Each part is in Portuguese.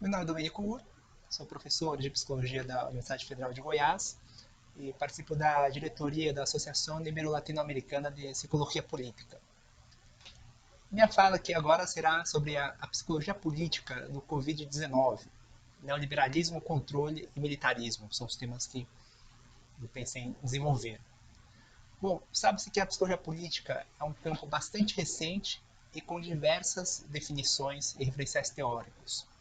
Meu nome é Domenico Ur, sou professor de Psicologia da Universidade Federal de Goiás e participo da diretoria da Associação Ibero-Latino-Americana de Psicologia Política. Minha fala aqui agora será sobre a psicologia política do Covid-19, neoliberalismo, controle e militarismo, são os temas que eu pensei em desenvolver. Bom, sabe-se que a psicologia política é um campo bastante recente e com diversas definições e referenciais teóricos.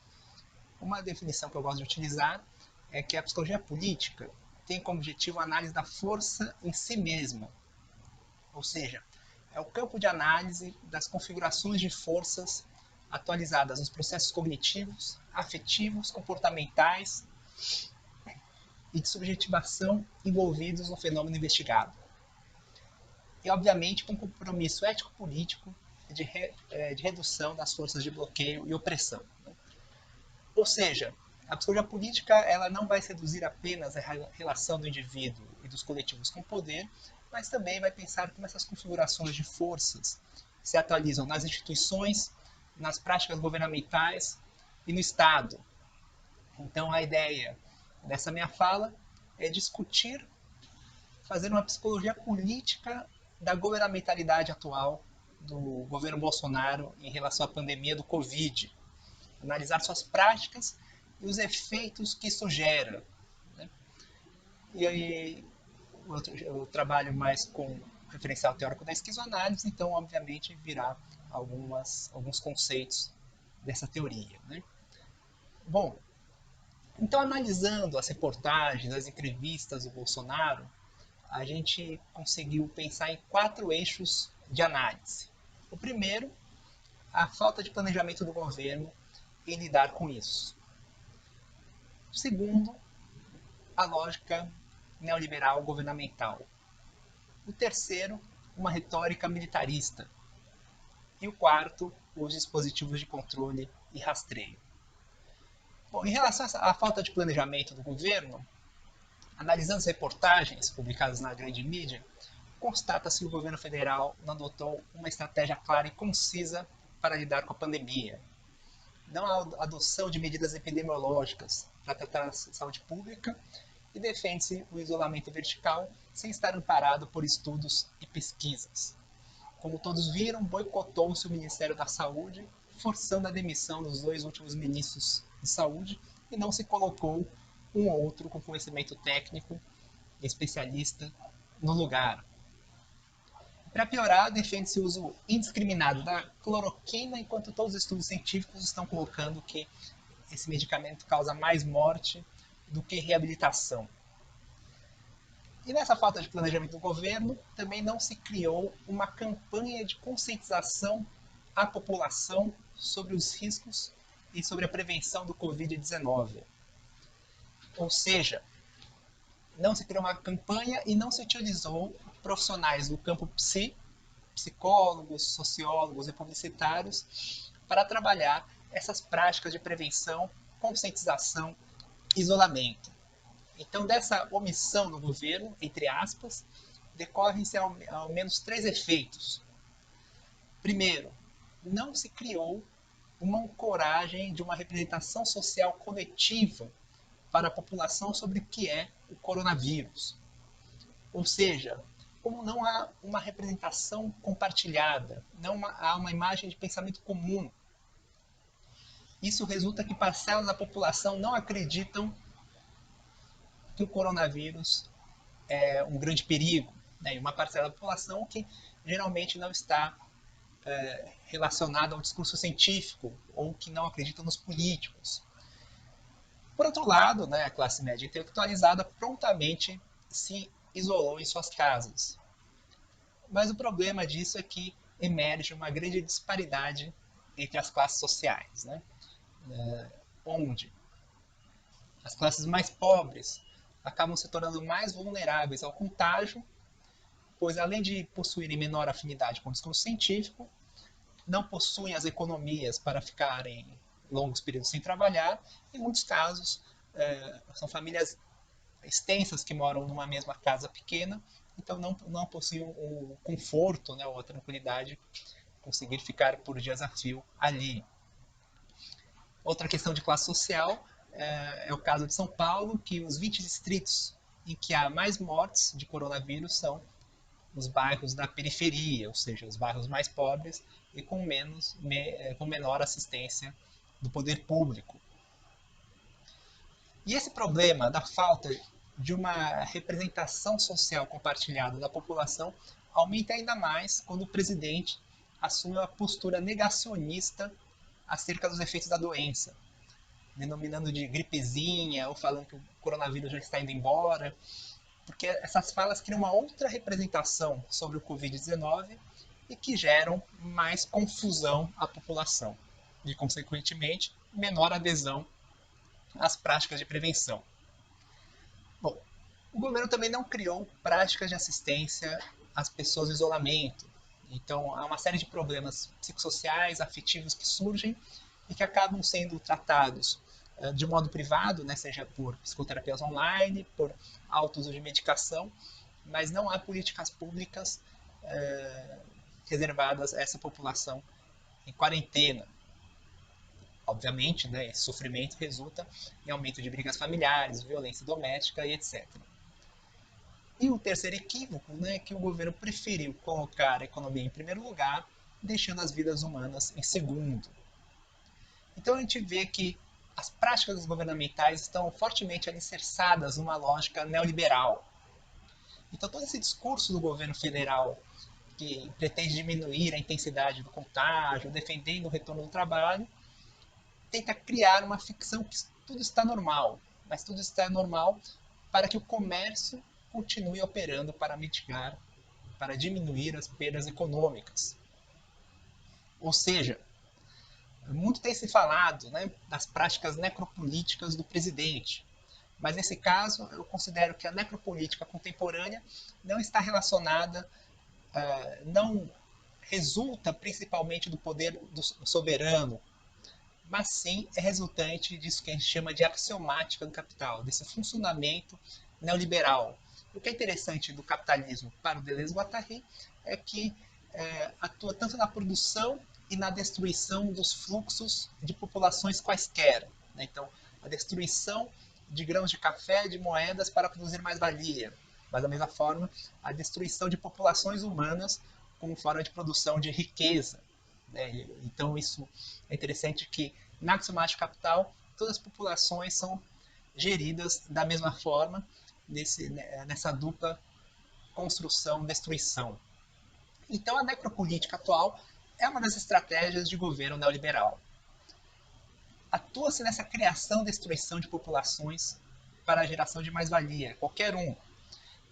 Uma definição que eu gosto de utilizar é que a psicologia política tem como objetivo a análise da força em si mesma, ou seja, é o campo de análise das configurações de forças atualizadas nos processos cognitivos, afetivos, comportamentais e de subjetivação envolvidos no fenômeno investigado. E, obviamente, com um compromisso ético-político de redução das forças de bloqueio e opressão. Ou seja, a psicologia política ela não vai seduzir apenas a relação do indivíduo e dos coletivos com o poder, mas também vai pensar como essas configurações de forças se atualizam nas instituições, nas práticas governamentais e no Estado. Então, a ideia dessa minha fala é discutir, fazer uma psicologia política da governamentalidade atual do governo Bolsonaro em relação à pandemia do Covid, analisar suas práticas e os efeitos que isso gera. Né? E aí eu trabalho mais com referencial teórico da esquizoanálise, então obviamente virá alguns conceitos dessa teoria. Né? Bom, então analisando as reportagens, as entrevistas do Bolsonaro, a gente conseguiu pensar em 4 eixos de análise. O primeiro, a falta de planejamento do governo em lidar com isso. O segundo, a lógica neoliberal governamental. O terceiro, uma retórica militarista. E o quarto, os dispositivos de controle e rastreio. Bom, em relação à falta de planejamento do governo, analisando as reportagens publicadas na grande mídia, constata-se que o governo federal não adotou uma estratégia clara e concisa para lidar com a pandemia. Não há adoção de medidas epidemiológicas para tratar a saúde pública e defende-se o isolamento vertical sem estar amparado por estudos e pesquisas. Como todos viram, boicotou-se o Ministério da Saúde, forçando a demissão dos 2 últimos ministros de saúde e não se colocou um outro com conhecimento técnico e especialista no lugar. Para piorar, defende-se o uso indiscriminado da cloroquina, enquanto todos os estudos científicos estão colocando que esse medicamento causa mais morte do que reabilitação. E nessa falta de planejamento do governo, também não se criou uma campanha de conscientização à população sobre os riscos e sobre a prevenção do Covid-19. Ou seja, não se criou uma campanha e não se utilizou profissionais do campo psicólogos, sociólogos e publicitários para trabalhar essas práticas de prevenção, conscientização e isolamento. Então, dessa omissão do governo, entre aspas, decorrem-se ao menos 3 efeitos. Primeiro, não se criou uma ancoragem de uma representação social coletiva para a população sobre o que é o coronavírus. Ou seja, como não há uma representação compartilhada, não há uma imagem de pensamento comum. Isso resulta que parcelas da população não acreditam que o coronavírus é um grande perigo. Né? E uma parcela da população que geralmente não está relacionada ao discurso científico ou que não acredita nos políticos. Por outro lado, né, a classe média intelectualizada prontamente se isolou em suas casas. Mas o problema disso é que emerge uma grande disparidade entre as classes sociais, né? Onde as classes mais pobres acabam se tornando mais vulneráveis ao contágio, pois além de possuírem menor afinidade com o discurso científico, não possuem as economias para ficarem longos períodos sem trabalhar. Em muitos casos, são famílias extensas que moram numa mesma casa pequena, então não possuem o conforto, né, ou a tranquilidade de conseguir ficar por dias a fio ali. Outra questão de classe social é o caso de São Paulo, que os 20 distritos em que há mais mortes de coronavírus são os bairros da periferia, ou seja, os bairros mais pobres e com menor assistência do poder público. E esse problema da falta de uma representação social compartilhada da população aumenta ainda mais quando o presidente assume uma postura negacionista acerca dos efeitos da doença, denominando de gripezinha ou falando que o coronavírus já está indo embora, porque essas falas criam uma outra representação sobre o Covid-19 e que geram mais confusão à população e, consequentemente, menor adesão às práticas de prevenção. Bom, o governo também não criou práticas de assistência às pessoas em isolamento. Então, há uma série de problemas psicossociais, afetivos que surgem e que acabam sendo tratados de modo privado, né, seja por psicoterapias online, por alto uso de medicação, mas não há políticas públicas reservadas a essa população em quarentena. Obviamente, né, esse sofrimento resulta em aumento de brigas familiares, violência doméstica e etc. E o terceiro equívoco, né, é que o governo preferiu colocar a economia em primeiro lugar, deixando as vidas humanas em segundo. Então a gente vê que as práticas governamentais estão fortemente alicerçadas numa lógica neoliberal. Então todo esse discurso do governo federal que pretende diminuir a intensidade do contágio, defendendo o retorno do trabalho, tenta criar uma ficção que tudo está normal, mas tudo está normal para que o comércio continue operando para mitigar, para diminuir as perdas econômicas. Ou seja, muito tem se falado, né, das práticas necropolíticas do presidente, mas nesse caso eu considero que a necropolítica contemporânea não está relacionada, não resulta principalmente do poder do soberano, mas sim é resultante disso que a gente chama de axiomática do capital, desse funcionamento neoliberal. O que é interessante do capitalismo para o Deleuze-Guattari é que atua tanto na produção e na destruição dos fluxos de populações quaisquer. Né? Então, a destruição de grãos de café, de moedas para produzir mais valia. Mas, da mesma forma, a destruição de populações humanas como forma de produção de riqueza. Né? Então, isso é interessante que, na axiomática capital, todas as populações são geridas da mesma forma, nessa dupla construção-destruição. Então, a necropolítica atual é uma das estratégias de governo neoliberal. Atua-se nessa criação e destruição de populações para a geração de mais-valia, qualquer um.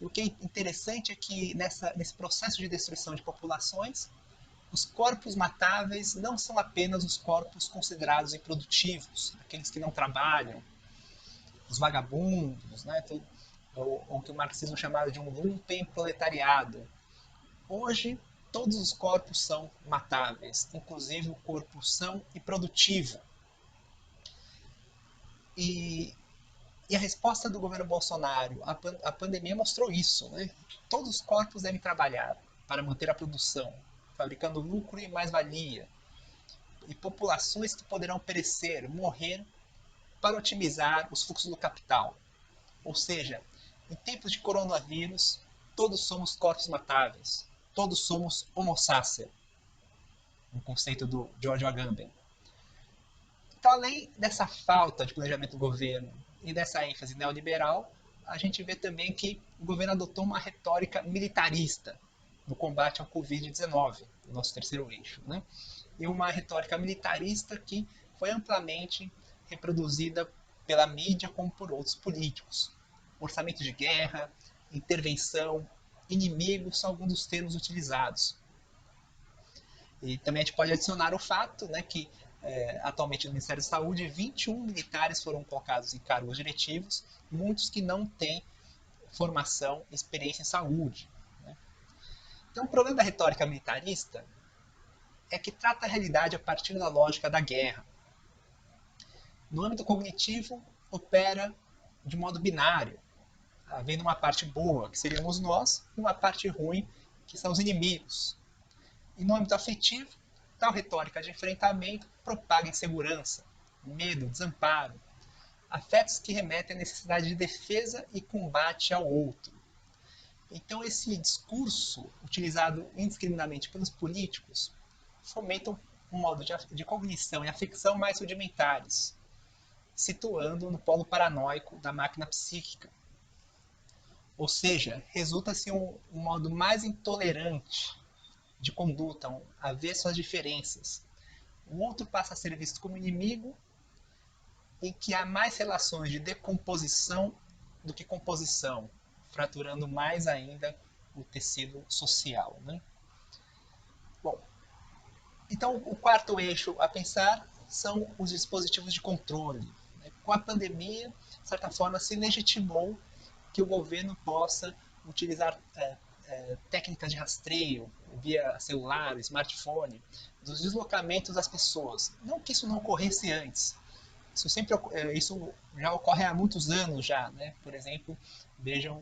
E o que é interessante é que nesse processo de destruição de populações, os corpos matáveis não são apenas os corpos considerados improdutivos, aqueles que não trabalham, os vagabundos, né, ou que o marxismo chamava de um lumpen proletariado. Hoje, todos os corpos são matáveis, inclusive o corpo são e produtivo. E a resposta do governo Bolsonaro à pandemia mostrou isso. Né? Todos os corpos devem trabalhar para manter a produção, fabricando lucro e mais-valia. E populações que poderão perecer, morrer, para otimizar os fluxos do capital. Ou seja, em tempos de coronavírus, todos somos corpos matáveis. Todos somos homo sacer, um conceito do George Agamben. Então, além dessa falta de planejamento do governo e dessa ênfase neoliberal, a gente vê também que o governo adotou uma retórica militarista no combate ao Covid-19, o nosso terceiro eixo. Né? E uma retórica militarista que foi amplamente reproduzida pela mídia como por outros políticos. Orçamento de guerra, intervenção, inimigo são alguns dos termos utilizados. E também a gente pode adicionar o fato, né, que atualmente no Ministério da Saúde 21 militares foram colocados em cargos diretivos, muitos que não têm formação e experiência em saúde. Né? Então o problema da retórica militarista é que trata a realidade a partir da lógica da guerra. No âmbito cognitivo, opera de modo binário, havendo uma parte boa, que seríamos nós, e uma parte ruim, que são os inimigos. E no âmbito afetivo, tal retórica de enfrentamento propaga insegurança, medo, desamparo, afetos que remetem à necessidade de defesa e combate ao outro. Então, esse discurso, utilizado indiscriminadamente pelos políticos, fomenta um modo de cognição e afecção mais rudimentares, situando no polo paranoico da máquina psíquica. Ou seja, resulta-se um modo mais intolerante de conduta, a ver suas diferenças. O outro passa a ser visto como inimigo, em que há mais relações de decomposição do que composição, fraturando mais ainda o tecido social. Né? Bom, então o quarto eixo a pensar são os dispositivos de controle. Com a pandemia, de certa forma, se legitimou que o governo possa utilizar técnicas de rastreio via celular, smartphone, dos deslocamentos das pessoas. Não que isso não ocorresse antes. Isso já ocorre há muitos anos já, né? Por exemplo, vejam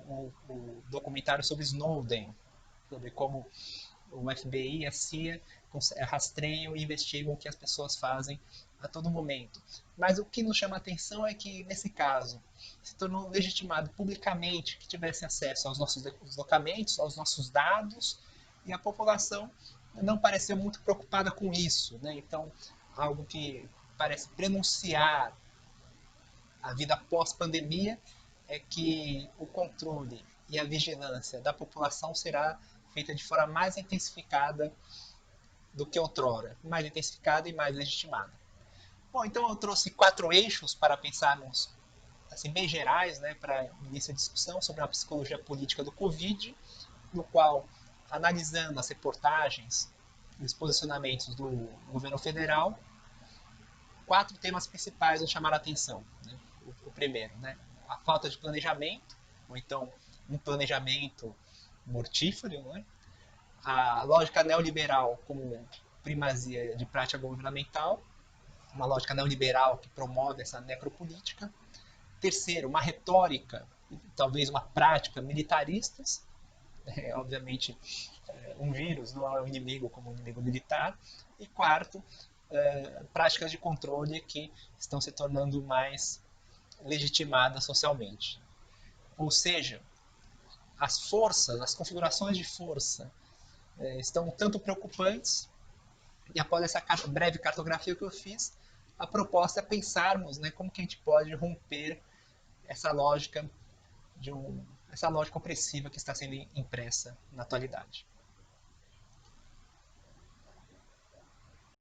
o documentário sobre Snowden, sobre como o FBI e a CIA rastreiam e investigam o que as pessoas fazem a todo momento. Mas o que nos chama a atenção é que, nesse caso, se tornou legitimado publicamente que tivesse acesso aos nossos deslocamentos, aos nossos dados, e a população não pareceu muito preocupada com isso. Né? Então, algo que parece prenunciar a vida pós-pandemia é que o controle e a vigilância da população será feita de forma mais intensificada do que outrora, mais intensificada e mais legitimada. Bom, então eu trouxe 4 eixos para pensarmos assim, bem gerais, né, para início de discussão sobre a psicologia política do Covid, no qual, analisando as reportagens e os posicionamentos do governo federal, 4 temas principais nos chamaram a atenção. Né? O primeiro, né, a falta de planejamento, ou então um planejamento mortífero, né? A lógica neoliberal como primazia de prática governamental, uma lógica neoliberal que promove essa necropolítica. Terceiro, uma retórica, talvez uma prática militaristas. Obviamente, um vírus não é um inimigo como um inimigo militar. E quarto, práticas de controle que estão se tornando mais legitimadas socialmente. Ou seja, as forças, as configurações de força estão tanto preocupantes, e após essa breve cartografia que eu fiz, a proposta é pensarmos, né, como que a gente pode romper essa lógica essa lógica opressiva que está sendo impressa na atualidade.